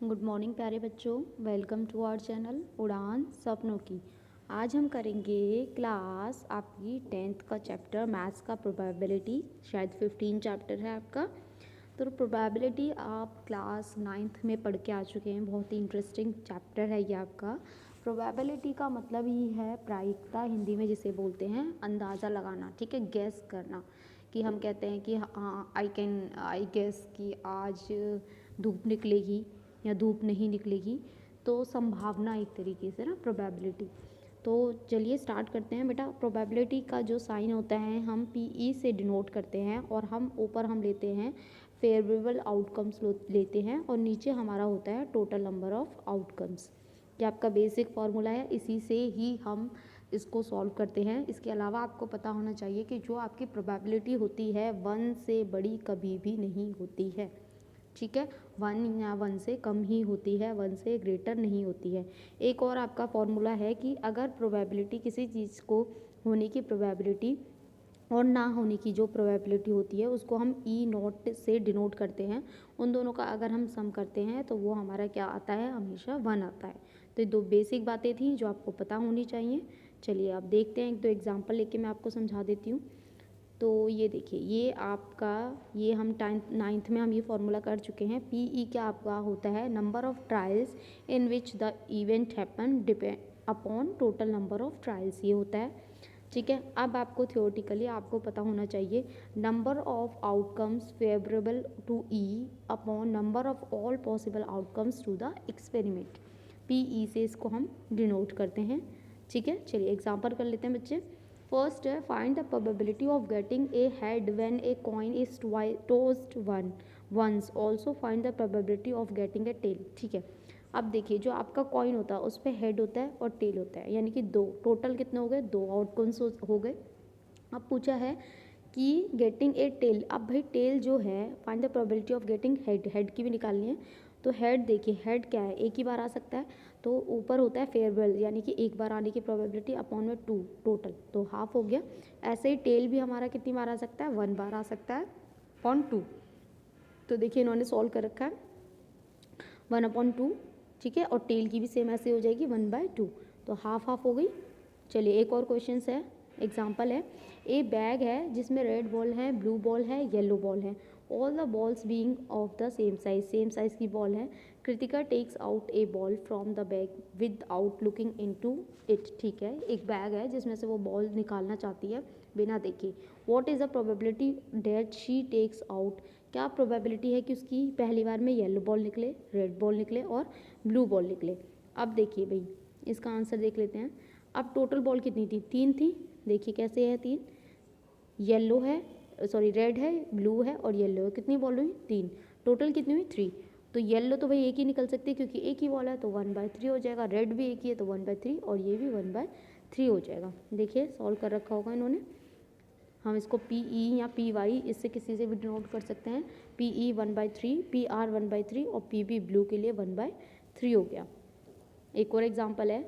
Good morning प्यारे बच्चों, welcome to our channel उड़ान सपनों की। आज हम करेंगे क्लास आपकी 10th का चैप्टर मैथ्स का प्रोबेबिलिटी। शायद 15 चैप्टर है आपका। तो प्रोबेबिलिटी आप क्लास 9th में पढ़ के आ चुके हैं। बहुत ही इंटरेस्टिंग चैप्टर है ये आपका। प्रोबेबिलिटी का मतलब ही है प्रायिकता, हिंदी में जिसे बोलते हैं अंदाज़ा लगाना, ठीक है, गेस करना। कि हम कहते हैं कि हाँ आई गेस कि आज धूप निकलेगी या धूप नहीं निकलेगी। तो संभावना एक तरीके से ना प्रोबेबिलिटी। तो चलिए स्टार्ट करते हैं बेटा। प्रोबेबिलिटी का जो साइन होता है हम PE से डिनोट करते हैं, और हम ऊपर हम लेते हैं फेवरेबल आउटकम्स लेते हैं, और नीचे हमारा होता है टोटल नंबर ऑफ आउटकम्स। ये आपका बेसिक फार्मूला है, इसी से ही हम इसको सॉल्व करते हैं। इसके अलावा आपको पता होना चाहिए कि जो आपकी प्रोबेबिलिटी होती है 1 से बड़ी कभी भी नहीं होती है, ठीक है। 1 या 1 से कम ही होती है, 1 से ग्रेटर नहीं होती है। एक और आपका फॉर्मूला है कि अगर प्रोबेबिलिटी किसी चीज़ को होने की प्रोबेबिलिटी और ना होने की जो प्रोबेबिलिटी होती है उसको हम E0 से डिनोट करते हैं। उन दोनों का अगर हम सम करते हैं तो वो हमारा क्या आता है, हमेशा 1 आता है। तो ये दो बेसिक बातें थी जो आपको पता होनी चाहिए। चलिए आप देखते हैं, एक दो एग्जाम्पल लेके मैं आपको समझा देती हूँ। तो ये देखिए, ये आपका ये हम 9th में हम ये फार्मूला कर चुके हैं। PE क्या आपका होता है, number of trials in which the event happen depend upon total number of trials, ये होता है, ठीक है। अब आपको थियोरेटिकली आपको पता होना चाहिए number of outcomes favourable to E upon number of all possible outcomes to the experiment. PE से इसको हम डिनोट करते हैं, ठीक है। चलिए एग्जाम्पल कर लेते हैं बच्चे। फर्स्ट है find the probability of getting a head when a coin is tossed once, also find the probability of getting a tail, ठीक है। अब देखिए, जो आपका कॉइन होता है उस पर हेड होता है और टेल होता है, यानी कि दो, टोटल कितने हो गए, 2 आउटकम्स हो गए। अब पूछा है कि गेटिंग ए टेल। अब भाई टेल जो है, find the probability of getting head, head की भी निकालनी है। तो हेड देखिए, हेड क्या है, एक ही बार आ सकता है। तो ऊपर होता है फेवरेबल, यानी कि एक बार आने की प्रोबेबिलिटी अपॉन में 2 टोटल, तो हाफ हो गया। ऐसे ही टेल भी हमारा कितनी बार आ सकता है, 1 बार आ सकता है अपॉन 2। तो देखिए इन्होंने सॉल्व कर रखा है 1/2, ठीक है। और टेल की भी सेम ऐसे हो जाएगी 1/2, तो हाफ हाफ हो गई। चलिए एक और क्वेश्चन है, एग्जाम्पल है। ए बैग है जिसमें रेड बॉल है, ब्लू बॉल है, येलो बॉल है, all the balls being of the same size की बॉल है। Kritika takes out a ball from the bag without looking into it, ठीक है। एक बैग है जिसमें से वो बॉल निकालना चाहती है बिना देखे। What is the probability that she takes out, क्या प्रोबेबिलिटी है कि उसकी पहली बार में येलो बॉल निकले, रेड बॉल निकले और ब्लू बॉल निकले। अब देखिए भाई, इसका आंसर देख लेते हैं। अब टोटल बॉल कितनी थी, 3 थी। देखिए कैसे है, 3, येलो है, सॉरी रेड है, ब्लू है और येलो है। कितनी बॉल हुई, 3, टोटल कितनी हुई 3। तो येलो तो भाई एक ही निकल सकती है क्योंकि एक ही बॉल है, तो 1/3 हो जाएगा। रेड भी एक ही है तो 1/3, और ये भी 1/3 हो जाएगा। देखिए सॉल्व कर रखा होगा इन्होंने। हम इसको PE या PY इससे किसी से भी डिनोट कर सकते हैं। PE 1/3, PR 1/3 और PB ब्लू के लिए 1/3 हो गया। एक और एग्जांपल है,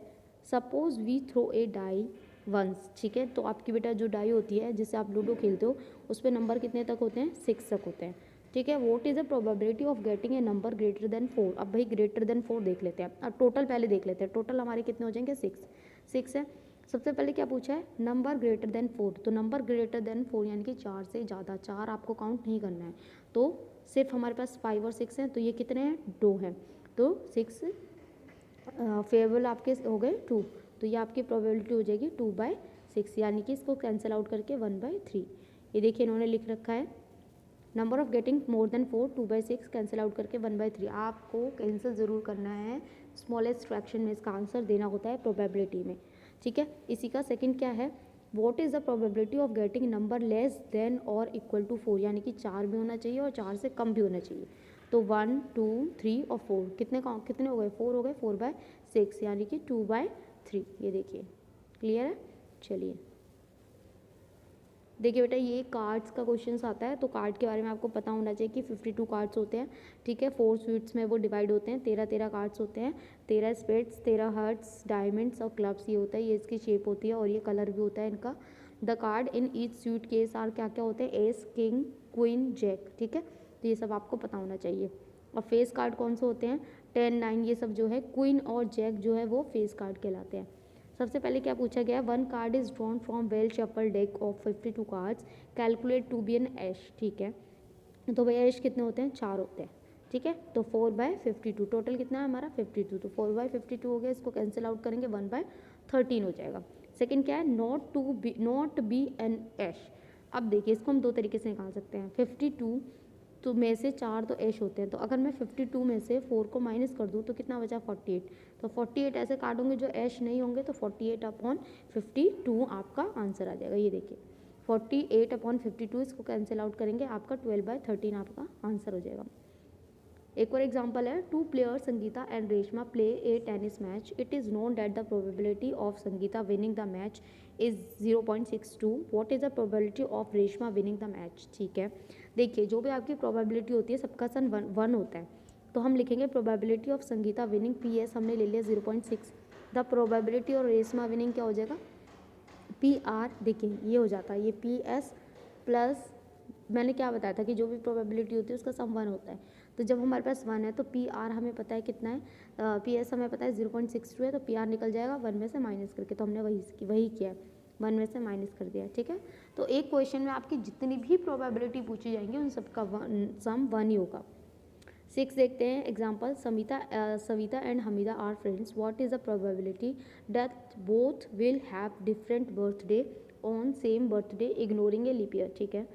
suppose we throw a die once, ठीक है। तो आपकी बेटा जो डाई होती है जिससे आप लूडो खेलते हो उस पर नंबर कितने तक होते हैं, 6 तक होते हैं, ठीक है। What is the probability of getting A number greater than 4। अब भाई ग्रेटर देन 4 देख लेते हैं। अब टोटल पहले देख लेते हैं, टोटल हमारे कितने हो जाएंगे, 6 है। सबसे पहले क्या पूछा है, नंबर ग्रेटर देन 4। तो नंबर ग्रेटर देन 4 यानी कि 4 से ज़्यादा, 4 आपको काउंट नहीं करना है। तो सिर्फ हमारे पास 5 और 6 हैं, तो ये कितने हैं, 2 हैं। तो 6 फेवरेबल आपके हो गए 2, तो ये आपकी प्रोबेबिलिटी हो जाएगी 2/6, यानी कि इसको कैंसिल आउट करके 1/3। ये देखिए इन्होंने लिख रखा है number of getting more than 4, 2/6 cancel out करके 1/3। आपको कैंसिल ज़रूर करना है, स्मॉलेस्ट फ्रैक्शन में इसका आंसर देना होता है प्रोबेबिलिटी में, ठीक है। इसी का सेकंड क्या है, what is the probability of getting number less than और इक्वल टू 4, यानी कि 4 भी होना चाहिए और 4 से कम भी होना चाहिए। तो 1, 2, 3 और 4 कितने हो गए, 4 हो गए, 4/6 यानी कि 2/3। ये देखिए क्लियर है। चलिए देखिए बेटा, ये कार्ड्स का क्वेश्चन आता है, तो कार्ड के बारे में आपको पता होना चाहिए कि 52 कार्ड्स होते हैं, ठीक है। 4 स्वीट्स में वो डिवाइड होते हैं, 13 कार्ड्स होते हैं, 13 स्पेड्स, 13 हार्ट्स, डायमंड्स और क्लब्स, ये होता है, ये इसकी शेप होती है और ये कलर भी होता है इनका। The card in each suit case are क्या क्या होते हैं, एस, किंग, क्वीन, जैक, ठीक है। तो ये सब आपको पता होना चाहिए। और फेस कार्ड कौन से होते हैं, 10, 9 ये सब जो है, क्वीन और जैक जो है वो फेस कार्ड कहलाते हैं। सबसे पहले क्या पूछा गया, one card is drawn from well shuffled deck of 52 cards, calculate to be an ace. ठीक है, तो भैया ऐश कितने होते हैं, 4 होते हैं। ठीक है, तो 4/52 टोटल कितना है हमारा 52, तो 4/52 हो गया, इसको कैंसिल आउट करेंगे 1/13 हो जाएगा। सेकंड क्या है, नॉट बी एन ऐश। अब देखिए इसको हम दो तरीके से निकाल सकते हैं, 52 तो में से 4 तो ऐश होते हैं, तो अगर मैं 52 में से 4 को माइनस कर दूँ तो कितना बचा 48, तो 48 ऐसे कार्ड होंगे जो ऐश नहीं होंगे, तो 48/52 आपका आंसर आ जाएगा। ये देखिए 48/52, इसको कैंसिल आउट करेंगे, आपका 12/13 आपका आंसर हो जाएगा। एक और एग्जांपल है, 2 players Sangeeta and Reshma play A tennis match, it is known that the probability of Sangeeta winning the match is 0.62, what is the probability of Reshma winning the match. ठीक है, देखिए जो भी आपकी प्रोबेबिलिटी होती है सबका सन 1 होता है, तो हम लिखेंगे probability of Sangeeta winning, PS हमने ले लिया 0.6, the probability of Reshma winning क्या हो जाएगा, PR। देखिए ये हो जाता है, ये PS प्लस मैंने क्या बताया था कि जो भी प्रोबेबिलिटी होती है उसका सम 1 होता है, तो जब हमारे पास 1 है तो PR हमें पता है कितना है, PS हमें पता है 0.62 है, तो PR निकल जाएगा 1 में से माइनस करके, तो हमने वही किया है, 1 में से माइनस कर दिया। ठीक है, तो एक क्वेश्चन में आपकी जितनी भी प्रोबेबिलिटी पूछी जाएंगी उन सबका सम 1 ही होगा। 6 देखते हैं example, Savita and Hamida are friends, what is the probability that both will have different birthday on same birthday ignoring a leap year. ठीक है,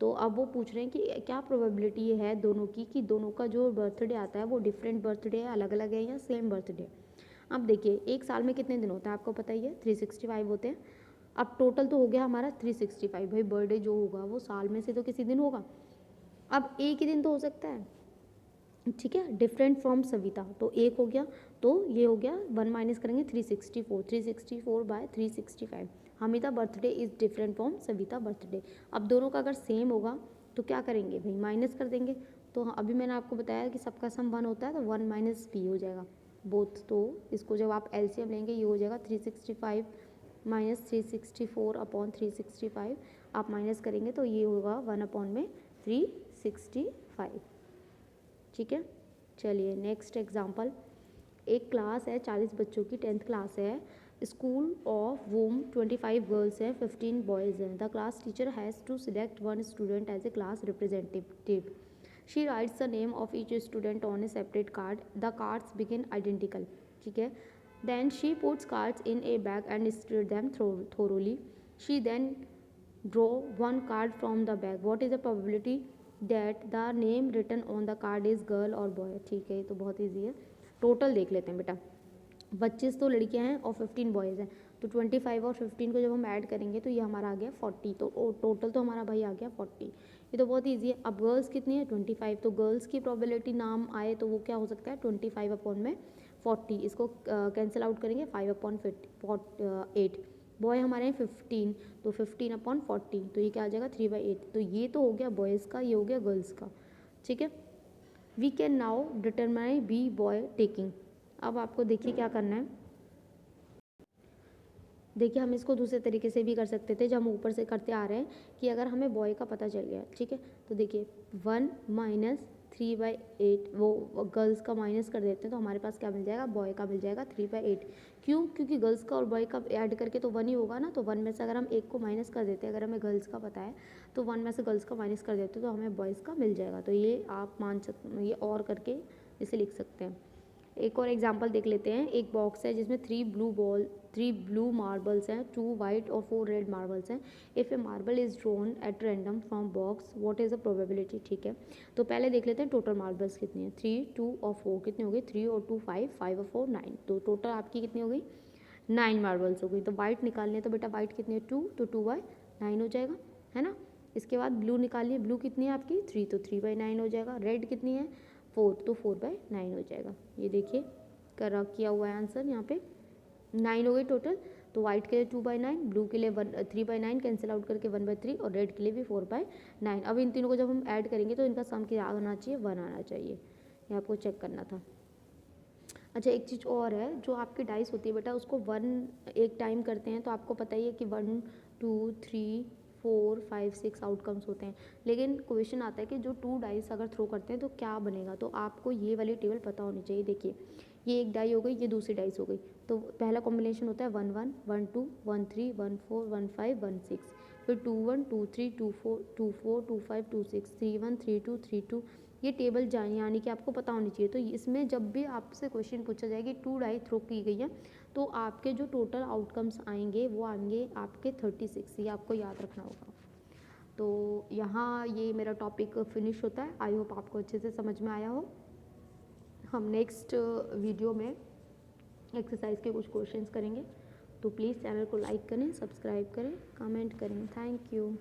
तो अब वो पूछ रहे हैं कि क्या प्रोबेबिलिटी है दोनों की, कि दोनों का जो बर्थडे आता है वो डिफरेंट बर्थडे है, अलग अलग है या सेम बर्थडे। अब देखिए एक साल में कितने दिन होता है आपको पता ही है, 365 होते हैं। अब टोटल तो हो गया हमारा 365, भाई बर्थडे जो होगा वो साल में से तो किसी दिन होगा, अब एक ही दिन तो हो सकता है। ठीक है, डिफरेंट फ्रॉम सविता, तो एक हो गया, तो ये हो गया 1 माइनस करेंगे 364/365। Hamida birthday is different from Savita birthday. अब दोनों का अगर सेम होगा तो क्या करेंगे भाई, माइनस कर देंगे, तो अभी मैंने आपको बताया कि सबका सम 1 होता है, तो 1 माइनस p हो जाएगा बोथ, तो इसको जब आप LCM लेंगे ये हो जाएगा 365 माइनस 364/365, आप माइनस करेंगे तो ये होगा 1/365। ठीक है, चलिए नेक्स्ट एग्जांपल, एक क्लास है 40 बच्चों की, 10th क्लास है, स्कूल ऑफ वूम 25 गर्ल्स हैं, 15 बॉयज़ हैं, the class teacher has to select 1 student as a class representative, she writes the name of each student on a separate card, the cards बिगिन identical. ठीक है, then she puts cards in a bag and spread them thoroughly, she then draw one card from the bag, what is the probability that the name written on the card is girl or boy। ठीक है, ये तो बहुत easy है, total देख लेते हैं बेटा, 25 तो लड़कियां हैं और 15 बॉयज़ हैं, तो 25 और 15 को जब हम ऐड करेंगे तो ये हमारा आ गया 40, तो टोटल तो हमारा भाई आ गया 40, ये तो बहुत ईजी है। अब गर्ल्स कितनी है 25, तो गर्ल्स की प्रोबेबिलिटी नाम आए तो वो क्या हो सकता है 25/40, इसको कैंसिल आउट करेंगे 5/8, बॉय हमारे हैं 15, तो 15/40, तो ये क्या आ जाएगा 3/8, तो ये तो हो गया बॉयज़ का, ये हो गया गर्ल्स का। ठीक है, we can now determine B by taking. अब आपको देखिए क्या करना है, देखिए हम इसको दूसरे तरीके से भी कर सकते थे, जब हम ऊपर से करते आ रहे हैं कि अगर हमें बॉय का पता चल गया, ठीक है, तो देखिए 1 माइनस 3/8 वो गर्ल्स का माइनस कर देते हैं, तो हमारे पास क्या मिल जाएगा, बॉय का मिल जाएगा 3/8। क्यों, क्योंकि गर्ल्स का और बॉय का ऐड करके तो 1 ही होगा ना, तो 1 में से अगर हम एक को माइनस कर देते हैं, अगर हमें गर्ल्स का पता है तो 1 में से गर्ल्स का माइनस कर देते हैं तो हमें बॉयज़ का मिल जाएगा, तो ये आप मान सकते, ये और करके इसे लिख सकते हैं। एक और एग्जांपल देख लेते हैं, एक बॉक्स है जिसमें 3 ब्लू मार्बल्स हैं, 2 वाइट और 4 रेड मार्बल्स हैं, if A marble is drawn at random from box what is the probability. ठीक है, तो पहले देख लेते हैं टोटल मार्बल्स कितनी है, 3, 2 और 4 कितनी हो गई, 3 और 2 5, 5 और 4 9, तो टोटल आपकी कितनी हो गई 9 मार्बल्स हो गई। तो वाइट निकालनी है, तो बेटा वाइट कितनी है 2, तो 2/9 हो जाएगा, है ना। इसके बाद ब्लू निकालनी है, ब्लू कितनी है आपकी 3, तो 3/9 हो जाएगा। रेड कितनी है 4, तो 4/9 हो जाएगा। ये देखिए किया हुआ है आंसर, यहाँ पे 9 हो गई टोटल, तो वाइट के लिए 2/9, ब्लू के लिए 3/9 कैंसिल आउट करके 1/3 और रेड के लिए भी 4/9। अब इन तीनों को जब हम ऐड करेंगे तो इनका सम क्या आना चाहिए 1 आना चाहिए, ये आपको चेक करना था। अच्छा एक चीज़ और है, जो आपकी डाइस होती है बेटा उसको 1 एक टाइम करते हैं, तो आपको पता ही है कि 1 2 3 4 5 6 आउटकम्स होते हैं, लेकिन क्वेश्चन आता है कि जो 2 डाइस अगर थ्रो करते हैं तो क्या बनेगा। तो आपको ये वाली टेबल पता होनी चाहिए। देखिए ये एक डाई हो गई, ये दूसरी डाइस हो गई, तो पहला कॉम्बिनेशन होता है 1 1 1 2 1 3 1 4 1 5 1 6, फिर 2 1 2 3 2 4 2 4 2 5 2 6 3 1 3 2 3 2। ये टेबल यानी कि आपको पता होनी चाहिए। तो इसमें जब भी आपसे क्वेश्चन पूछा जाए कि 2 डाई थ्रो की गई है तो आपके जो टोटल आउटकम्स आएंगे वो आएंगे आपके 36, ये आपको याद रखना होगा। तो यहाँ ये मेरा टॉपिक फिनिश होता है। आई होप आपको अच्छे से समझ में आया हो। हम नेक्स्ट वीडियो में एक्सरसाइज के कुछ क्वेश्चंस करेंगे। तो प्लीज़ चैनल को लाइक करें, सब्सक्राइब करें, कमेंट करें। Thank you.